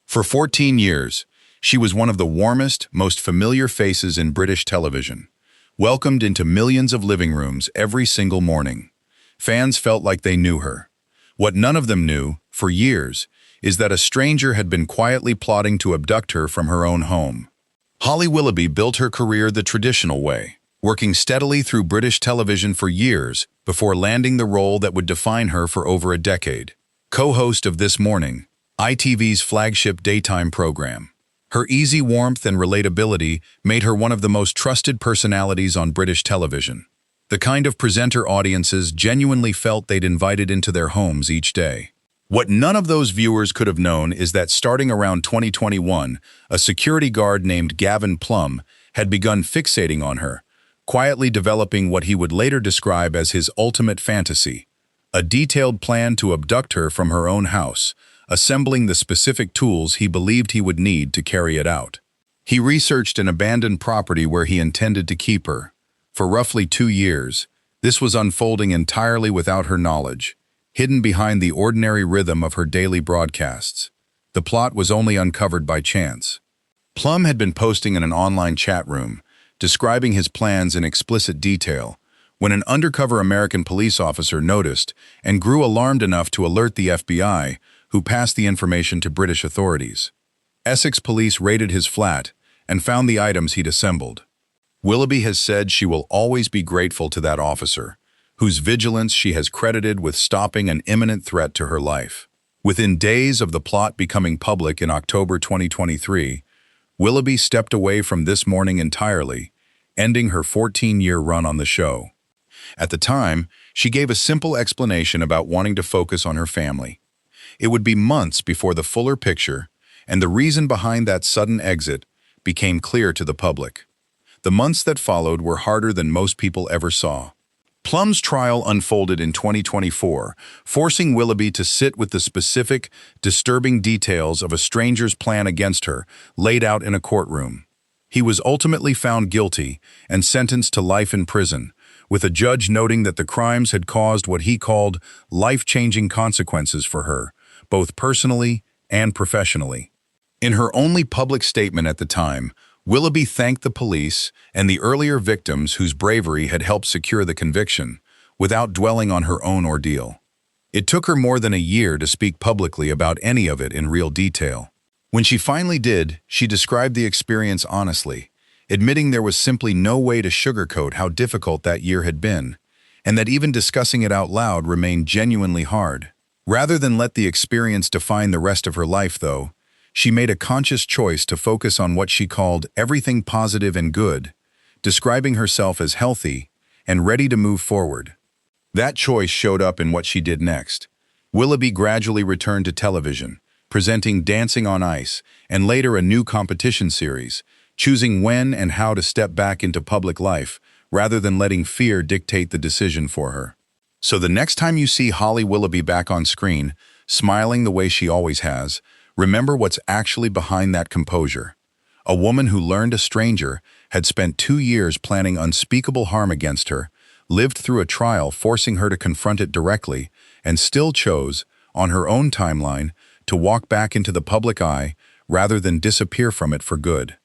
For 14 years, she was one of the warmest, most familiar faces in British television, welcomed into millions of living rooms every single morning. Fans felt like they knew her. What none of them knew, for years, is that a stranger had been quietly plotting to abduct her from her own home. Holly Willoughby built her career the traditional way, working steadily through British television for years before landing the role that would define her for over a decade. Co-host of This Morning, ITV's flagship daytime program. Her easy warmth and relatability made her one of the most trusted personalities on British television, the kind of presenter audiences genuinely felt they'd invited into their homes each day. What none of those viewers could have known is that starting around 2021, a security guard named Gavin Plum had begun fixating on her, quietly developing what he would later describe as his ultimate fantasy, a detailed plan to abduct her from her own house, assembling the specific tools he believed he would need to carry it out. He researched an abandoned property where he intended to keep her. For roughly 2 years, this was unfolding entirely without her knowledge, hidden behind the ordinary rhythm of her daily broadcasts. The plot was only uncovered by chance. Plum had been posting in an online chat room, describing his plans in explicit detail, when an undercover American police officer noticed and grew alarmed enough to alert the FBI, who passed the information to British authorities. Essex police raided his flat and found the items he'd assembled. Willoughby has said she will always be grateful to that officer, whose vigilance she has credited with stopping an imminent threat to her life. Within days of the plot becoming public in October 2023, Willoughby stepped away from This Morning entirely, ending her 14-year run on the show. At the time, she gave a simple explanation about wanting to focus on her family. It would be months before the fuller picture, and the reason behind that sudden exit became clear to the public. The months that followed were harder than most people ever saw. Plum's trial unfolded in 2024, forcing Willoughby to sit with the specific, disturbing details of a stranger's plan against her, laid out in a courtroom. He was ultimately found guilty and sentenced to life in prison, with a judge noting that the crimes had caused what he called life-changing consequences for her, both personally and professionally. In her only public statement at the time, Willoughby thanked the police and the earlier victims whose bravery had helped secure the conviction, without dwelling on her own ordeal. It took her more than a year to speak publicly about any of it in real detail. When she finally did, she described the experience honestly, admitting there was simply no way to sugarcoat how difficult that year had been, and that even discussing it out loud remained genuinely hard. Rather than let the experience define the rest of her life, though, she made a conscious choice to focus on what she called everything positive and good, describing herself as healthy and ready to move forward. That choice showed up in what she did next. Willoughby gradually returned to television, presenting Dancing on Ice and later a new competition series, choosing when and how to step back into public life rather than letting fear dictate the decision for her. So the next time you see Holly Willoughby back on screen, smiling the way she always has, remember what's actually behind that composure. A woman who learned a stranger, had spent 2 years planning unspeakable harm against her, lived through a trial forcing her to confront it directly, and still chose, on her own timeline, to walk back into the public eye rather than disappear from it for good.